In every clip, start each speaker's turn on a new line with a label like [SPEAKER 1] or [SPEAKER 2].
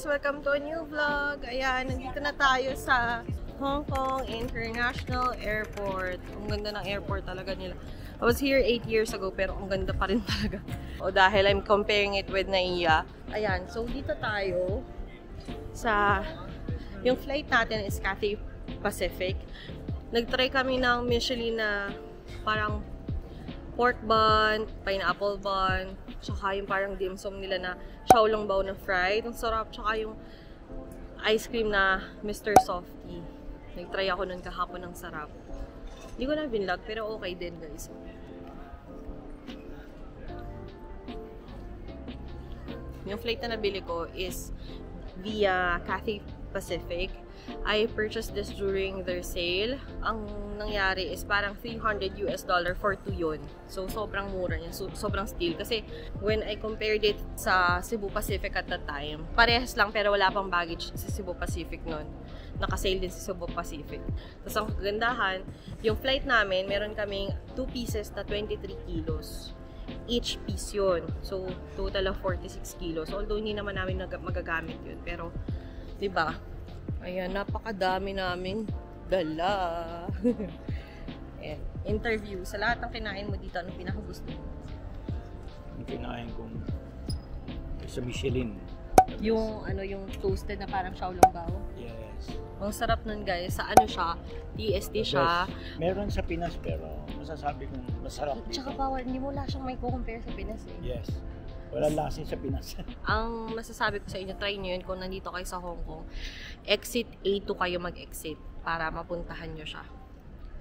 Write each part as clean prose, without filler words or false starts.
[SPEAKER 1] Welcome to a new vlog. Ayan, nandito na tayo sa Hong Kong International Airport. Ang ganda ng airport talaga nila. I was here 8 years ago pero ang ganda pa rin talaga. O dahil I'm comparing it with Naiya. Ayan, so dito tayo sa... Yung flight natin is Cathay Pacific. Nag-try kami ng Michelin na parang pork bun, pineapple bun, tsaka yung parang dim sum nila na xiaolongbao na fried. Ang sarap. Tsaka yung ice cream na Mr. Softy. Nag-try ako nun kahapon, ng sarap. Hindi ko na binlog, pero okay din, guys. Yung flight na nabili ko is via Cathay Pacific. I purchased this during their sale. Ang nangyari is parang $300 for 2 yun. So, sobrang mura niya. Sobrang steal. Kasi, when I compared it sa Cebu Pacific at that time, parehas lang pero wala pang baggage sa Cebu Pacific nun. Naka-sale din sa Cebu Pacific. Tapos, ang kagandahan, yung flight namin, meron kaming 2 pieces na 23 kilos. Each piece yun. So, total of 46 kilos. Although, hindi naman namin magagamit yun. Pero, diba? Ayan, napakadami naming dala. Ayan, interview. Sa lahat ng kinain mo dito, anong pinakagusto mo?
[SPEAKER 2] Yung kinain kong sa Michelin.
[SPEAKER 1] Yung, ano, yung toasted na parang xiaolongbao?
[SPEAKER 2] Yes.
[SPEAKER 1] Ang sarap nun, guys. Sa ano siya? TST siya.
[SPEAKER 2] Meron sa Pinas pero masasabi kong masarap dito.
[SPEAKER 1] Tsaka bawal, hindi mo wala siyang may compare sa Pinas eh.
[SPEAKER 2] Yes. Wala lasin sa Pinas.
[SPEAKER 1] Ang masasabi ko sa inyo, try nyo yun kung nandito kayo sa Hong Kong. Exit A2 kayo mag-exit para mapuntahan nyo siya.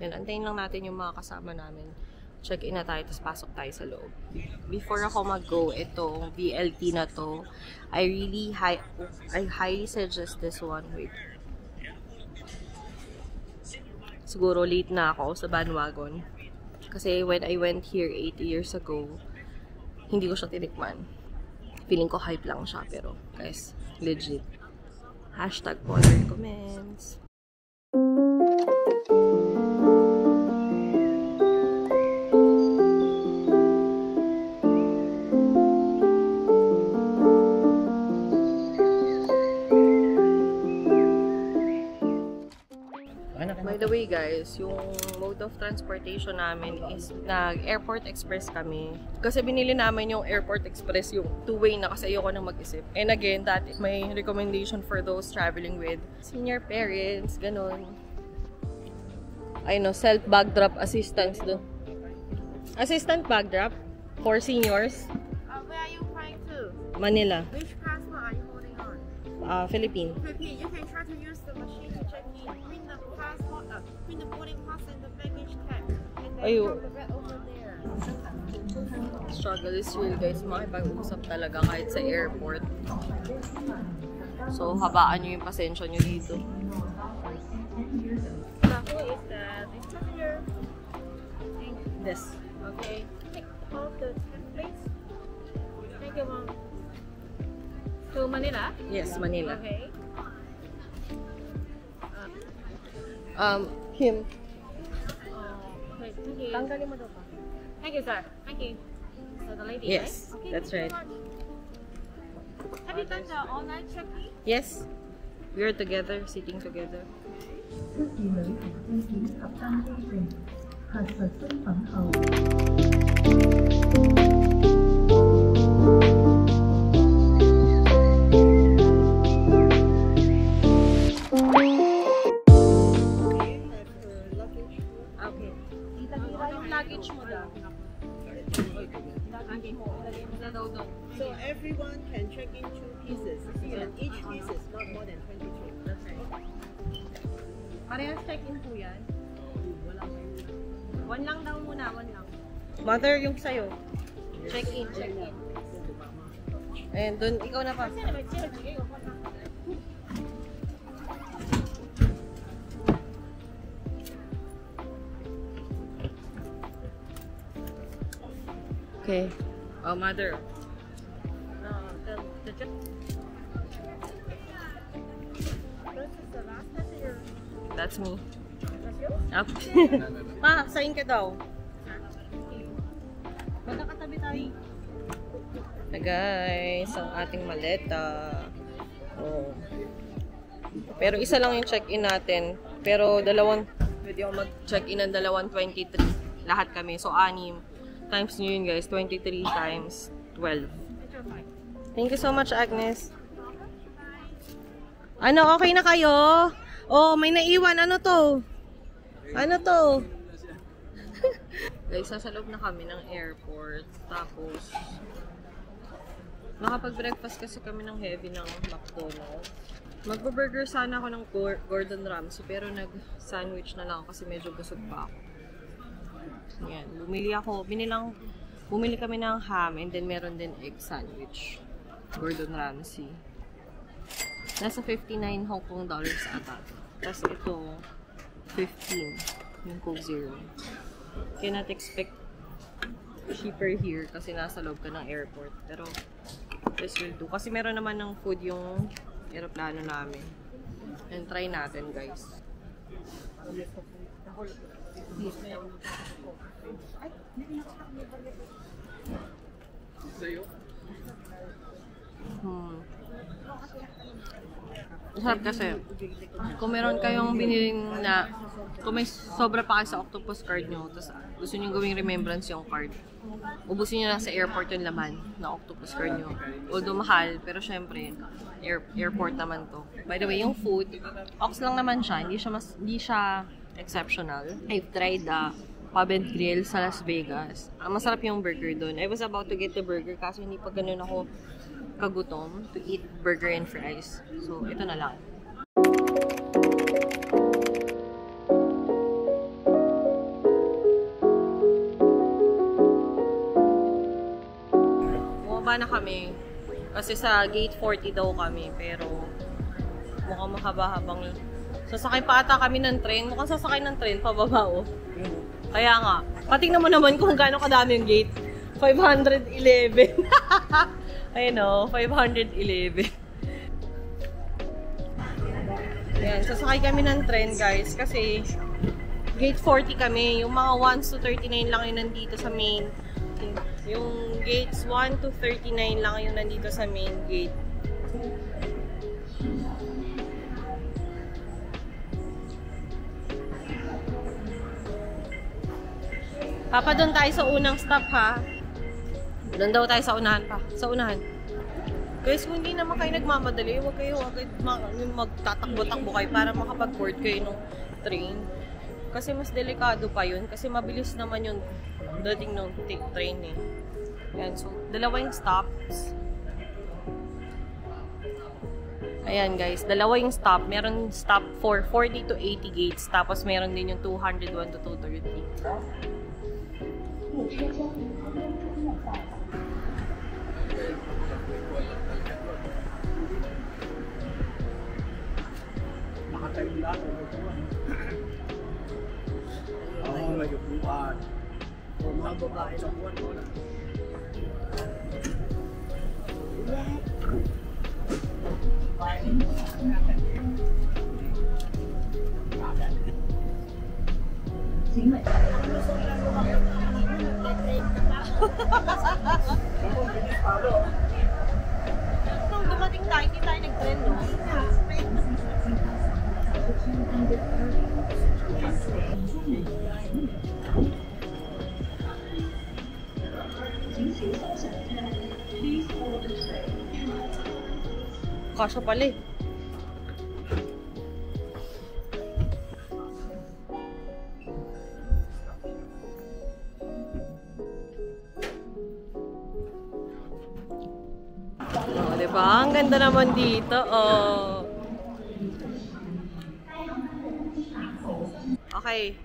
[SPEAKER 1] Yan, antayin lang natin yung mga kasama namin. Check-in na tayo, tapos pasok tayo sa loob. Before ako mag-go, itong VLT na to, I highly suggest this one. Wait. Siguro late na ako sa bandwagon. Kasi when I went here 8 years ago, hindi ko siya tinikman. Feeling ko hype lang siya, pero guys, legit. Hashtag Potter comments. By the way guys, yung mode of transportation namin is nag-Airport Express kami. Kasi binili namin yung Airport Express, yung two-way na kasi ayoko nang mag-isip. And again, that is my recommendation for those traveling with senior parents, ganun. I know, self-bag drop assistance doon. Assistant bag drop for seniors.
[SPEAKER 3] Where are you flying to?
[SPEAKER 1] Manila.
[SPEAKER 3] Which passport are you holding on?
[SPEAKER 1] Philippines.
[SPEAKER 3] Philippines. You can try to use the machine to check in. Print the boarding pass and the baggage tag. And then
[SPEAKER 1] Ayo.
[SPEAKER 3] the red over there.
[SPEAKER 1] Struggle is real guys, makipag-usap talaga kahit sa airport. So, habaan nyo yung pasensya nyo dito.
[SPEAKER 3] Who is that? This passenger.
[SPEAKER 1] This.
[SPEAKER 3] Okay. Take off the tag, please. Thank you, ma'am. To Manila?
[SPEAKER 1] Yes, Manila.
[SPEAKER 3] Okay.
[SPEAKER 1] Him.
[SPEAKER 3] Okay, thank you.
[SPEAKER 1] Tanggalin mo daw pa.
[SPEAKER 3] Thank you, sir. Thank you. So the lady,
[SPEAKER 1] Yes,
[SPEAKER 3] right? Okay,
[SPEAKER 1] that's right.
[SPEAKER 3] thank you so much. Have you done the online check-in?
[SPEAKER 1] Yes. We are together, sitting together. Luggage mo daw.
[SPEAKER 4] So everyone can check in 2 pieces, and each piece is not more than 23.
[SPEAKER 1] That's right. Parehas check-in po yan. One lang daw muna, one lang. Mother, yung sa'yo. Check-in, check-in. Ayan, dun, ikaw na pa. Okay. Oh, mother. The check.
[SPEAKER 3] This is the last passenger.
[SPEAKER 1] That's me.
[SPEAKER 3] That's you?
[SPEAKER 1] Up. Pa, sign ka daw. Magkakatabi tayo. Na guys, ang ating maleta. Oh. Pero isa lang yung check-in natin. Pero pwede ako mag-check-in ng 223. Lahat kami. So, 6 times nyo yun, guys. 23 times 12. Thank you so much, Agnes. Ano, okay na kayo? Oh, may naiwan. Ano to? Ano to? Guys, nasa loob na kami ng airport. Tapos, nakapag-breakfast kasi kami ng heavy ng McDonald's. Magbo-burger sana ako ng Gordon Ramsay, pero nag-sandwich na lang kasi medyo busog pa ako. Yan, bumili kami ng ham and then meron din egg sandwich. Gordon Ramsay. Nasa 59 Hong Kong dollars ata. Tapos ito, 15. Yung Coke Zero. Cannot expect cheaper here kasi nasa loob ka ng airport. Pero, this will do. Kasi meron naman ng food yung aeroplano namin. And try natin, guys. Masarap kasi. Kung meron kayong biniling na, kung may sobra pa kayo sa octopus card nyo, tapos gusto nyo gawing remembrance yung card, ubusin nyo lang sa airport yung laman na octopus card nyo. Although mahal, pero syempre, airport naman to. By the way, yung food, ox lang naman siya, hindi siya exceptional. I've tried pub and grill sa Las Vegas. Masarap yung burger doon. I was about to get the burger kaso hindi pa ganun ako kagutom to eat burger and fries. So, ito na lang. Bumaba na kami. Kasi sa gate 40 daw kami. Pero mukhang mahaba-habang sasakay pa ata kami ng train. Mukhang sasakay ng train pababa oh. Kaya nga. Patingnan mo naman kung gaano kadami yung gate. 511. Ayun o, 511. Ayan, sasakay kami ng train guys kasi gate 40 kami. Yung mga 1 to 39 lang yung nandito sa main. Yung gates 1 to 39 lang yung nandito sa main gate. Papa, doon tayo sa unang stop ha. Doon daw tayo sa unahan pa. Sa unahan. Guys, kung hindi naman kayo nagmamadali, huwag kayo agad magtatakbo-takbo kayo para makapag-board kayo ng train. Kasi mas delikado pa yun. Kasi mabilis naman yung dating ng train eh. Ayan, so dalawa yung stops. Ayan guys, dalawa yung stop. Meron stop for 40 to 80 gates. Tapos meron din yung 201 to 230.
[SPEAKER 2] Nakatayo lang. Oo, may upuan. O mga babae sa buwan mo lang.
[SPEAKER 1] Nung dumating tayo, hindi tayo nag-trend, no? Kasya pala eh. Oh, diba? Ang ganda naman dito. Oh. Okay.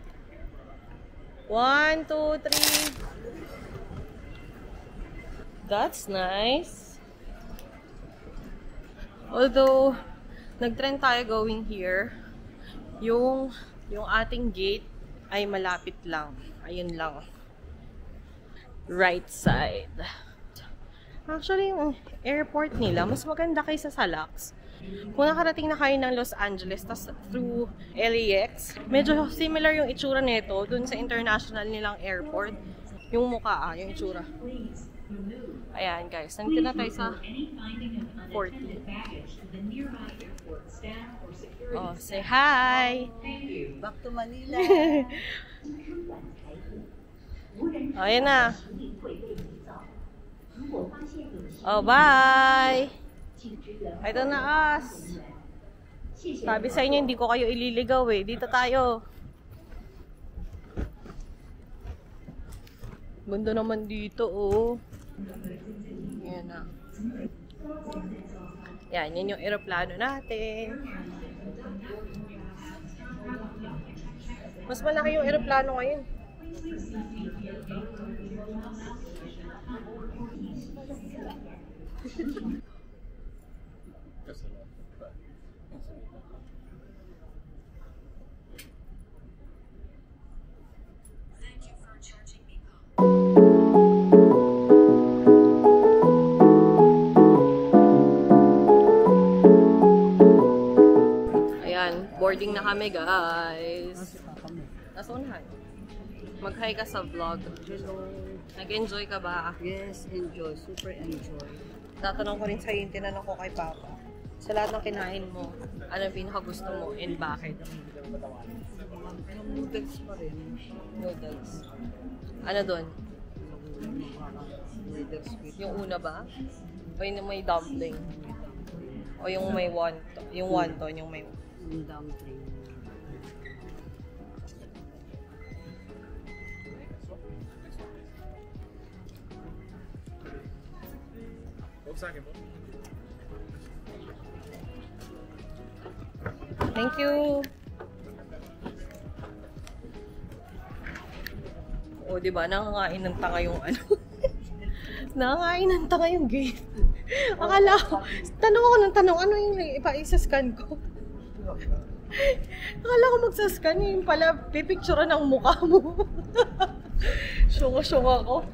[SPEAKER 1] 1, 2, 3. That's nice. Although, nag-trend tayo going here, yung ating gate ay malapit lang. Ayun lang. Right side. Actually, yung airport nila, mas maganda kaysa sa LAX. Kung nakarating na kayo ng Los Angeles, tas through LAX, medyo similar yung itsura nito dun sa international nilang airport. Yung mukha, yung itsura. Ayan guys, nandito na tayo sa 40. Oh, say hi!
[SPEAKER 4] Back to Manila.
[SPEAKER 1] Ayan na. Oh, bye! Ito na us. Sabi sa inyo, hindi ko kayo ililigaw eh. Dito tayo. Ganda naman dito, oh. Yan na. Yan yung aeroplano natin. Mas malaki yung aeroplano ngayon. Boarding na kami, guys. Nasa unahan. Mag-hi ka sa vlog.
[SPEAKER 4] Hello.
[SPEAKER 1] Nag-enjoy ka ba?
[SPEAKER 4] Yes, enjoy. Super enjoy.
[SPEAKER 1] Tatanong ko rin sa'yo yung tinanong ko kay Papa. Sa lahat ng kinain mo, ano yung pinaka-gusto mo and bakit?
[SPEAKER 4] Yung noodles pa rin.
[SPEAKER 1] Noodles. Ano doon?
[SPEAKER 4] Noodles with
[SPEAKER 1] Yung una ba? O yung may dumpling? O yung may wonton? Yung wonton, yung may...
[SPEAKER 4] dumpling.
[SPEAKER 1] Thank you! O, diba? Nangangain ng tanga yung ano. Nangangain ng tanga yung gate. Akala ko, tanong ako ng tanong, ano yung ipa-isa-scan ko? Akala ko magsascan yung pala pipicturean ng mukha mo. Syunga-syunga ko.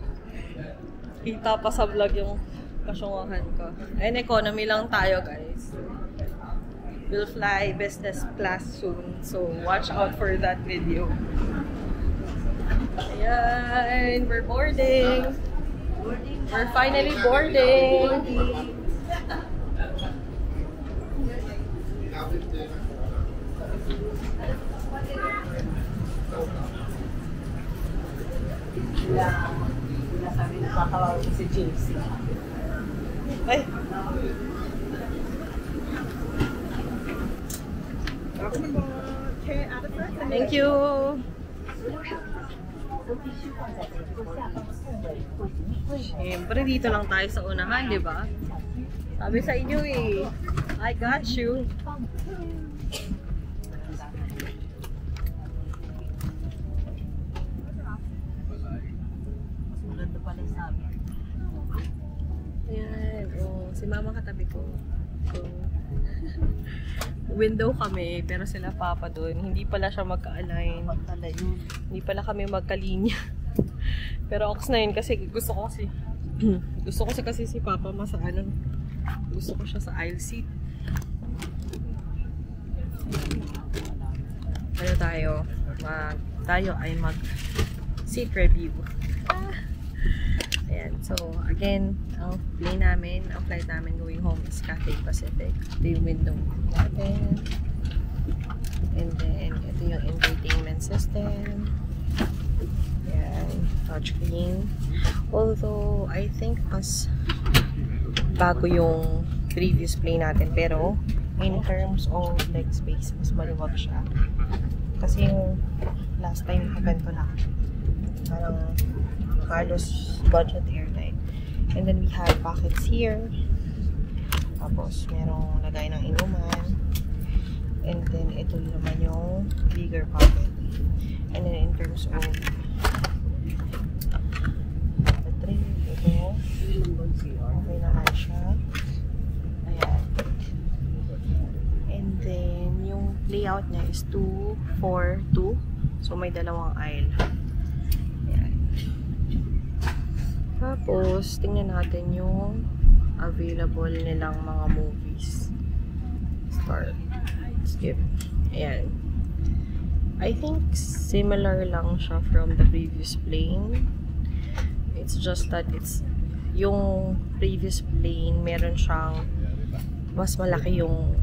[SPEAKER 1] Kita pa sa vlog yung kasyungahan ko. And economy lang tayo, guys. We'll fly business class soon. So watch out for that video. Ayan, we're boarding. We're finally boarding.
[SPEAKER 4] Sabi na kakawag si JC.
[SPEAKER 1] Ay! Thank you! Siyempre, dito lang tayo sa unahan, di ba? Sabi sa inyo eh, I got you.
[SPEAKER 4] Maganda pala sa amin.
[SPEAKER 1] Ayan, oh, si mama katabi ko. So, window kami, pero sila papa doon. Hindi pala siya magka-align.
[SPEAKER 4] Pagtala yun.
[SPEAKER 1] Hindi pala kami magkalinya. Pero ox na yun kasi gusto ko kasi si papa masa ano. Gusto ko siya sa aisle seat. Ano tayo ay mag seat review. Ayan, so again, ang flight namin going home is Cathay Pacific. Ito yung window natin. And then, ito yung entertainment system. Ayan, touchscreen. Although, I think mas bago yung previous plane natin. Pero, in terms of leg space, mas maluwag siya. Kasi yung last time ganito lang. Parang Carlos budget airline. And then we have pockets here. Tapos merong lagay ng inuman. And then ito naman yung bigger pocket. And then in terms of the tray, ito. Okay naman siya. Ayan. And then yung layout niya is 2-4-2. So may dalawang aisle. Tapos, tingnan natin yung available nilang mga movies. Start. Skip. Ayan. I think similar lang siya from the previous plane. It's just that it's yung previous plane, meron siyang mas malaki yung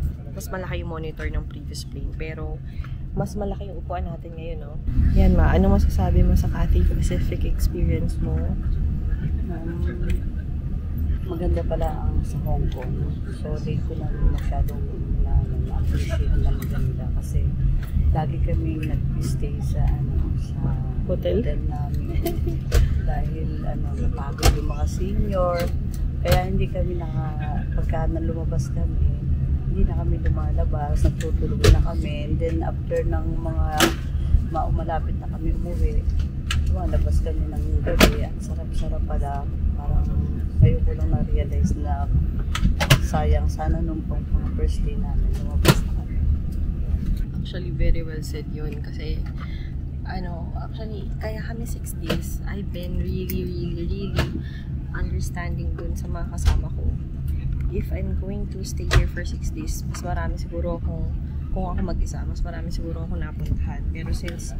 [SPEAKER 1] monitor ng previous plane, pero mas malaki yung upuan natin ngayon, no? Yan, Ma, ano masasabi mo sa Cathay Pacific experience mo?
[SPEAKER 5] Maganda pala ang sa Hong Kong. So, di ko lang masyadong na-appreciate na maganda kasi lagi kami nag-stay sa
[SPEAKER 1] Hotel
[SPEAKER 5] namin dahil napagod yung mga senior. Kaya hindi kami pagka lumabas kami, hindi na kami lumalabas, nagtutulog na kami. And then after ng mga malapit na kami umuwi, lumalabas kami ng gabi. Ang sarap-sarap pala. Parang kayo ko lang na-realize na sayang sana nung mga first day namin, lumabas na kami.
[SPEAKER 1] Actually, very well said yun kasi actually, kaya kami 6 days. I've been really understanding dun sa mga kasama ko. If I'm going to stay here for 6 days, mas marami siguro kung ako mag-isa, mas marami siguro akong napuntahan. Pero since,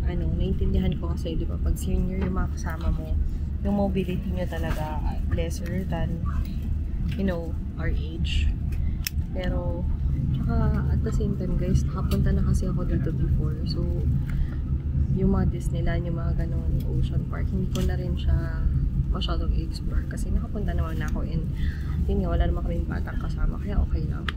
[SPEAKER 1] naiintindihan ko kasi, di ba, pag senior yung mga kasama mo, yung mobility nyo talaga lesser than, our age. Pero, tsaka, at the same time, guys, nakapunta na kasi ako dito before. So, yung mga Disneyland, yung mga ganong ocean park, hindi ko na rin siya masyadong i-explore kasi nakapunta naman ako and yun nga, wala naman kaming batang kasama kaya okay lang.